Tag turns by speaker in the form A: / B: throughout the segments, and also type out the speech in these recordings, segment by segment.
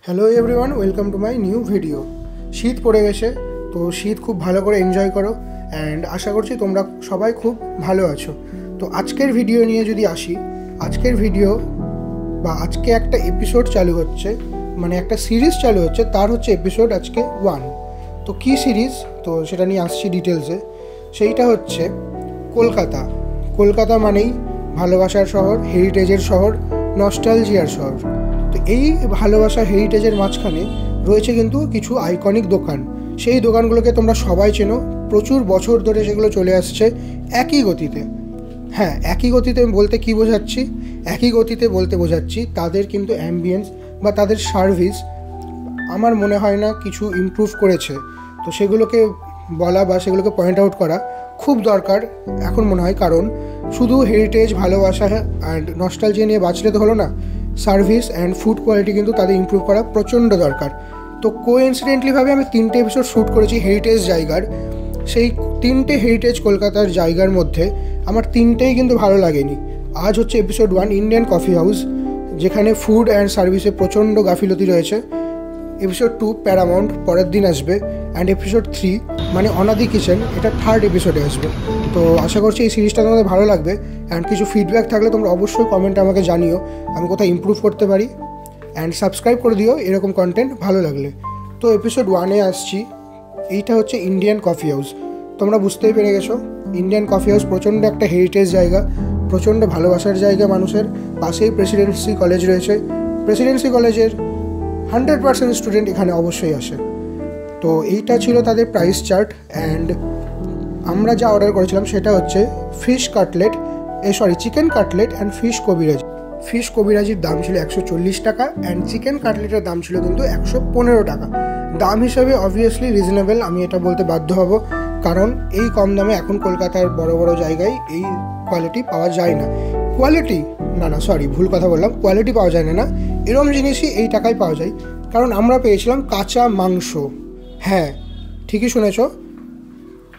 A: Hello everyone, welcome to my new video. শীত পড়ে গেছে, তো শীত খুব ভালো করে এনজয় করো অ্যান্ড আশা করছি তোমরা সবাই খুব ভালো আছো। তো আজকের ভিডিও নিয়ে যদি আসি, আজকের ভিডিও বা আজকে একটা এপিসোড চালু হচ্ছে, মানে একটা সিরিজ চালু হচ্ছে, তার হচ্ছে এপিসোড আজকে 1। তো কী সিরিজ, তো সেটা নিয়ে আসছি ডিটেলসে। সেইটা হচ্ছে কলকাতা। কলকাতা মানেই ভালোবাসার শহর, হেরিটেজের শহর, নস্টালজিয়ার শহর। তো এই ভালোবাসা হেরিটেজের মাঝখানে রয়েছে কিন্তু কিছু আইকনিক দোকান। সেই দোকানগুলোকে তোমরা সবাই চেনো, প্রচুর বছর ধরে সেগুলো চলে আসছে একই গতিতে। হ্যাঁ, একই গতিতে বলতে কী বোঝাচ্ছি? একই গতিতে বলতে বোঝাচ্ছি তাদের কিন্তু অ্যাম্বিয়েন্স বা তাদের সার্ভিস আমার মনে হয় না কিছু ইমপ্রুভ করেছে। তো সেগুলোকে বলা বা সেগুলোকে পয়েন্ট আউট করা খুব দরকার এখন মনে হয়, কারণ শুধু হেরিটেজ, ভালোবাসা অ্যান্ড নস্টালজিয়া নিয়ে বাঁচলে তো হলো না, সার্ভিস অ্যান্ড ফুড কোয়ালিটি কিন্তু তাদের ইমপ্রুভ করা প্রচণ্ড দরকার। তো কোইন্সিডেন্টলিভাবে আমি 3টে এপিসোড শ্যুট করেছি হেরিটেজ জায়গার। সেই 3টে হেরিটেজ কলকাতার জায়গার মধ্যে আমার 3টেই কিন্তু ভালো লাগেনি। আজ হচ্ছে এপিসোড 1, ইন্ডিয়ান কফি হাউস, যেখানে ফুড অ্যান্ড সার্ভিসে প্রচণ্ড গাফিলতি রয়েছে। এপিসোড 2 প্যারামাউন্ট পরের দিন আসবে, অ্যান্ড এপিসোড 3 মানে অনাদি কিচেন, এটা 3rd এপিসোডে আসবে। তো আশা করছি এই সিরিজটা তোমাদের ভালো লাগবে, অ্যান্ড কিছু ফিডব্যাক থাকলে তোমরা অবশ্যই কমেন্টে আমাকে জানিও আমি কোথায় ইমপ্রুভ করতে পারি, অ্যান্ড সাবস্ক্রাইব করে দিও এরকম কন্টেন্ট ভালো লাগলে। তো এপিসোড 1-এ আসছি। এইটা হচ্ছে ইন্ডিয়ান কফি হাউস। তোমরা বুঝতেই পেরে গেছো, ইন্ডিয়ান কফি হাউস প্রচণ্ড একটা হেরিটেজ জায়গা, প্রচণ্ড ভালোবাসার জায়গা মানুষের। পাশেই প্রেসিডেন্সি কলেজ রয়েছে, প্রেসিডেন্সি কলেজের 100% স্টুডেন্ট এখানে অবশ্যই আসে। তো এইটা ছিল তাদের প্রাইস চার্ট, অ্যান্ড আমরা যা অর্ডার করেছিলাম সেটা হচ্ছে fish cutlet, chicken cutlet and fish কবিরাজি। ফিশ কবিরাজির দাম ছিল 140 টাকা, অ্যান্ড চিকেন কাটলেটের দাম ছিল কিন্তু 115 টাকা। দাম হিসাবে অবভিয়াসলি রিজনেবল, আমি এটা বলতে বাধ্য হব, কারণ এই কম দামে এখন কলকাতার বড় বড় জায়গায় এই কোয়ালিটি পাওয়া যায় না। ভুল কথা বললাম, কোয়ালিটি পাওয়া যায় না, এরকম জিনিসই এই টাকায় পাওয়া যায়। কারণ আমরা পেয়েছিলাম কাঁচা মাংস। হ্যাঁ, ঠিকই শুনেছ,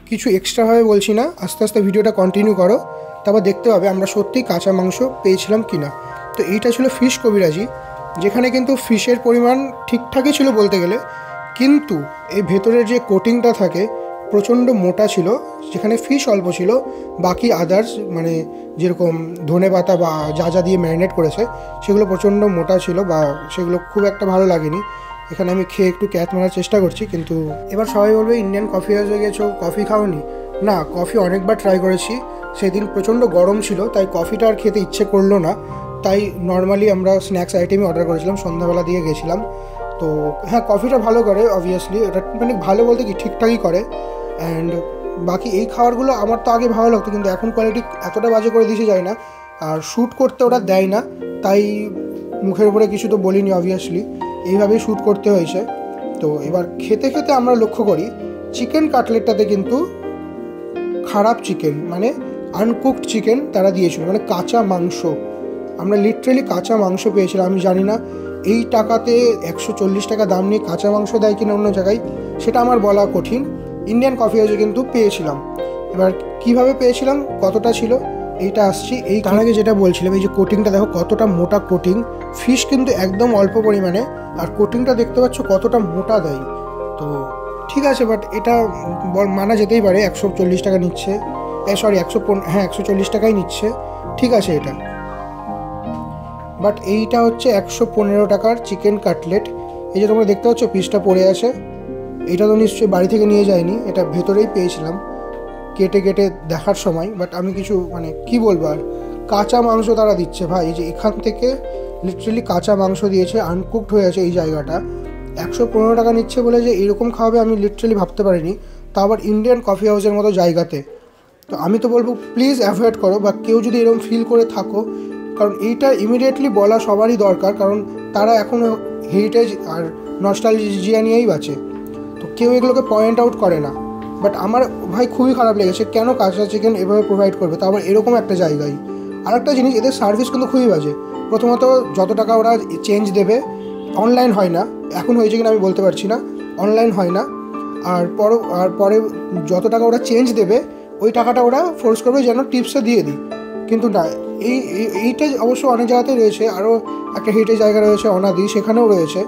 A: কিছু এক্সট্রাভাবে বলছি না, আস্তে আস্তে ভিডিওটা কন্টিনিউ করো, তারপর দেখতে হবে আমরা সত্যিই কাঁচা মাংস পেয়েছিলাম কি না। তো এইটা ছিল ফিশ কবিরাজি, যেখানে কিন্তু ফিশের পরিমাণ ঠিকঠাকই ছিল বলতে গেলে, কিন্তু এই ভেতরের যে কোটিংটা থাকে প্রচণ্ড মোটা ছিল। যেখানে ফিশ অল্প ছিল, বাকি আদার্স মানে যেরকম ধনেপাতা বা যা যা দিয়ে ম্যারিনেট করেছে সেগুলো প্রচণ্ড মোটা ছিল, বা সেগুলো খুব একটা ভালো লাগেনি। এখানে আমি খেয়ে একটু ক্যাচ মারার চেষ্টা করছি, কিন্তু এবার সবাই বলবে ইন্ডিয়ান কফি হাউসে গেছো, কফি খাওনি। না, কফি অনেকবার ট্রাই করেছি, সেদিন প্রচণ্ড গরম ছিল তাই কফিটা আর খেতে ইচ্ছে করলো না। তাই নর্মালি আমরা স্ন্যাক্স আইটেমই অর্ডার করেছিলাম, সন্ধ্যাবেলা দিয়ে গেছিলাম। তো হ্যাঁ, কফিটা ভালো করে অবভিয়াসলি, এটা মানে ভালো বলতে কি ঠিকঠাকই করে। অ্যান্ড বাকি এই খাবারগুলো আমার তো আগে ভালো লাগতো, কিন্তু এখন কোয়ালিটি এতটা বাজে করে দিয়েছে যায় না, আর শ্যুট করতে ওরা দেয় না, তাই মুখের উপরে কিছু তো বলিনি অবভিয়াসলি, এইভাবেই শ্যুট করতে হয়েছে। তো এবার খেতে খেতে আমরা লক্ষ্য করি চিকেন কাটলেটটাতে কিন্তু খারাপ চিকেন, মানে আনকুকড চিকেন তারা দিয়েছিল, মানে কাঁচা মাংস। আমরা লিটারেলি কাঁচা মাংস পেয়েছিলাম। আমি জানি না এই টাকাতে 140 টাকা দাম নিয়ে কাঁচা মাংস দেয় কিনা অন্য জায়গায়, সেটা আমার বলা কঠিন। ইন্ডিয়ান কফি হাউসে কিন্তু পেয়েছিলাম। এবার কিভাবে পেয়েছিলাম, কতটা ছিল, এইটা আসছি। এই তার আগে যেটা বলছিলাম, এই যে কোটিংটা দেখো কতটা মোটা কোটিং, ফিশ কিন্তু একদম অল্প পরিমাণে, আর কোটিংটা দেখতে পাচ্ছ কতটা মোটা দেয়। তো ঠিক আছে, বাট এটা মানা যেতেই পারে, 140 টাকা নিচ্ছে, 140 টাকাই নিচ্ছে, ঠিক আছে এটা। বাট এইটা হচ্ছে 115 টাকার চিকেন কাটলেট। এই যে তোমরা দেখতে পাচ্ছ পিসটা পড়ে আছে, এটা তো নিশ্চয়ই বাড়ি থেকে নিয়ে যায়নি, এটা ভেতরেই পেয়েছিলাম কেটে কেটে দেখার সময়। বাট আমি কিছু মানে কি বলবো, আর কাঁচা মাংস তারা দিচ্ছে ভাই, এই যে এখান থেকে লিটারেলি কাঁচা মাংস দিয়েছে, আনকুকড হয়ে আছে এই জায়গাটা। 115 টাকা নিচ্ছে বলে যে এরকম খাওয়াবে আমি লিটারেলি ভাবতে পারিনি, তা আবার ইন্ডিয়ান কফি হাউসের মতো জায়গাতে। তো আমি তো বলবো প্লিজ অ্যাভয়েড করো, বা কেউ যদি এরকম ফিল করে থাকো, কারণ এইটা ইমিডিয়েটলি বলা সবারই দরকার, কারণ তারা এখনও হেরিটেজ আর নস্টালজিয়া নিয়েই বাঁচে। তো কেউ এগুলোকে পয়েন্ট আউট করে না। বাট আমার ভাই খুবই খারাপ লেগেছে, কেন কাঁচা চিকেন এভাবে প্রোভাইড করবে, তারপর এরকম একটা জায়গায়। আর একটা জিনিস, এদের সার্ভিস কিন্তু খুবই বাজে। প্রথমত যত টাকা ওরা চেঞ্জ দেবে, অনলাইন হয় না, এখন হয়েছে কিনা আমি বলতে পারছি না, অনলাইন হয় না। আর পরে যত টাকা ওরা চেঞ্জ দেবে, ওই টাকাটা ওরা ফোর্স করবে যেন টিপসে দিয়ে দিই, কিন্তু না, এইটা অবশ্য অনেক জায়গাতেই রয়েছে, আরও একটা হেরিটেজ জায়গা রয়েছে অনাদি, সেখানেও রয়েছে।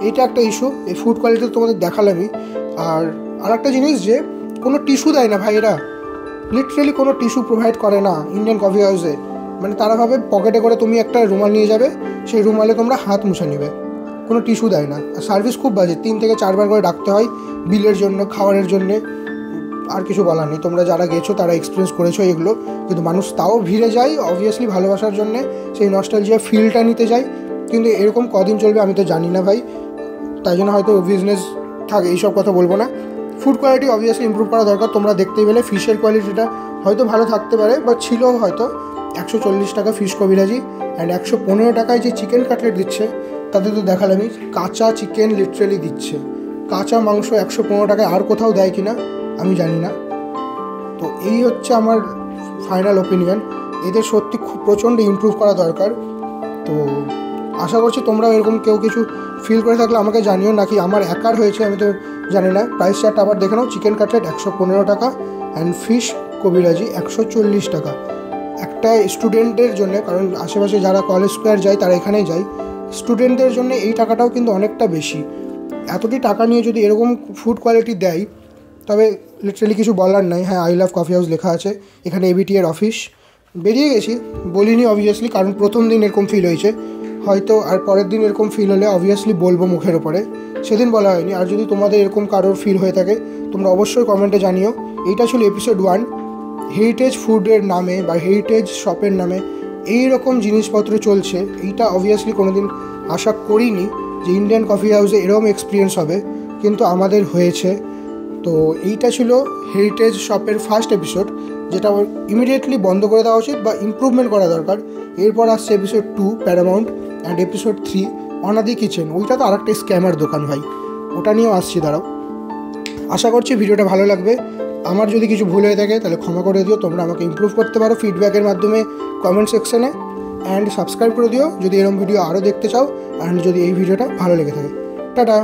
A: এইটা একটা ইস্যু, এই ফুড কোয়ালিটি তোমাদের দেখালামই। আর একটা জিনিস যে কোনো টিস্যু দেয় না ভাই, এরা লিটারেলি কোনো টিস্যু প্রোভাইড করে না ইন্ডিয়ান কফি হাউসে। মানে তারা ভাবে পকেটে করে তুমি একটা রুমাল নিয়ে যাবে, সেই রুমালে তোমরা হাত মুছে নেবে, কোনো টিস্যু দেয় না। আর সার্ভিস খুব বাজে, 3 থেকে 4 বার করে ডাকতে হয় বিলের জন্য, খাবারের জন্যে। আর কিছু বলার নেই, তোমরা যারা গেছো তারা এক্সপিরিয়েন্স করেছো এগুলো। কিন্তু মানুষ তাও ভিড়ে যায় অবভিয়াসলি ভালোবাসার জন্যে, সেই নস্টালজিয়া ফিলটা নিতে যায়। কিন্তু এরকম কদিন চলবে আমি তো জানি না ভাই, তাই জন্য হয়তো বিজনেস থাকে, এইসব কথা বলবো না। ফুড কোয়ালিটি অবভিয়াসলি ইমপ্রুভ করা দরকার। তোমরা দেখতেই পেলে ফিশের কোয়ালিটিটা হয়তো ভালো থাকতে পারে, বা ছিল হয়তো। 140 টাকা ফিশ কবিরাজি, অ্যান্ড 115 টাকায় যে চিকেন কাটলেট দিচ্ছে, তাতে তো দেখালামই কাঁচা চিকেন লিটারেলি দিচ্ছে। কাঁচা মাংস 115 টাকায় আর কোথাও দেয় কিনা আমি জানি না। তো এই হচ্ছে আমার ফাইনাল ওপিনিয়ন। এদের সত্যি খুব প্রচণ্ড ইমপ্রুভ করা দরকার। তো আশা করছি তোমরাও এরকম কেউ কিছু ফিল করে থাকলে আমাকে জানিও, নাকি আমার একার হয়েছে আমি তো জানি না। প্রাইস চার্টটা আবার দেখে নাও, চিকেন কাটলেট 115 টাকা অ্যান্ড ফিশ কবিরাজি 140 টাকা। একটা স্টুডেন্টের জন্য, কারণ আশেপাশে যারা কলেজ স্কোয়ার যায় তারা এখানেই যায়, স্টুডেন্টদের জন্য এই টাকাটাও কিন্তু অনেকটা বেশি। এতটি টাকা নিয়ে যদি এরকম ফুড কোয়ালিটি দেয়, তবে লিটারালি কিছু বলার নাই। হ্যাঁ, আই লাভ কফি হাউস লেখা আছে এখানে, এবিটি এর অফিস। বেরিয়ে গেছি, বলিনি অবভিয়াসলি, কারণ প্রথম দিন এরকম ফিল হয়েছে। হয়তো আর পরের দিন এরকম ফিল হলে অবভিয়াসলি বলবো মুখের ওপরে, সেদিন বলা হয়নি। আর যদি তোমাদের এরকম কারোর ফিল হয়ে থাকে তোমরা অবশ্যই কমেন্টে জানিও। এইটা ছিল এপিসোড 1। হেরিটেজ ফুডের নামে বা হেরিটেজ শপের নামে এই রকম জিনিসপত্র চলছে, এইটা অবভিয়াসলি কোনো দিন আশা করিনি যে ইন্ডিয়ান কফি হাউসে এরকম এক্সপিরিয়েন্স হবে, কিন্তু আমাদের হয়েছে। তো এইটা ছিল হেরিটেজ শপের ফার্স্ট এপিসোড, যেটা ইমিডিয়েটলি বন্ধ করে দেওয়া উচিত বা ইমপ্রুভমেন্ট করা দরকার। এরপর আসছে episode 2 Paramount, and episode 3 Anadi kitchen. ওইটা তো আরেকটা স্ক্যামার দোকান ভাই, ওটা নিয়েও আসছি, দাঁড়াও। আশা করছি ভিডিওটা ভালো লাগবে। আমার যদি কিছু ভুল হয়ে থাকে তাহলে ক্ষমা করে দিও, তোমরা আমাকে ইমপ্রুভ করতে পারো ফিডব্যাকের মাধ্যমে কমেন্ট সেকশনে। অ্যান্ড সাবস্ক্রাইব করে দিও যদি এরকম ভিডিও আরও দেখতে চাও, অ্যান্ড যদি এই ভিডিওটা ভালো লেগে থাকে। টাটা।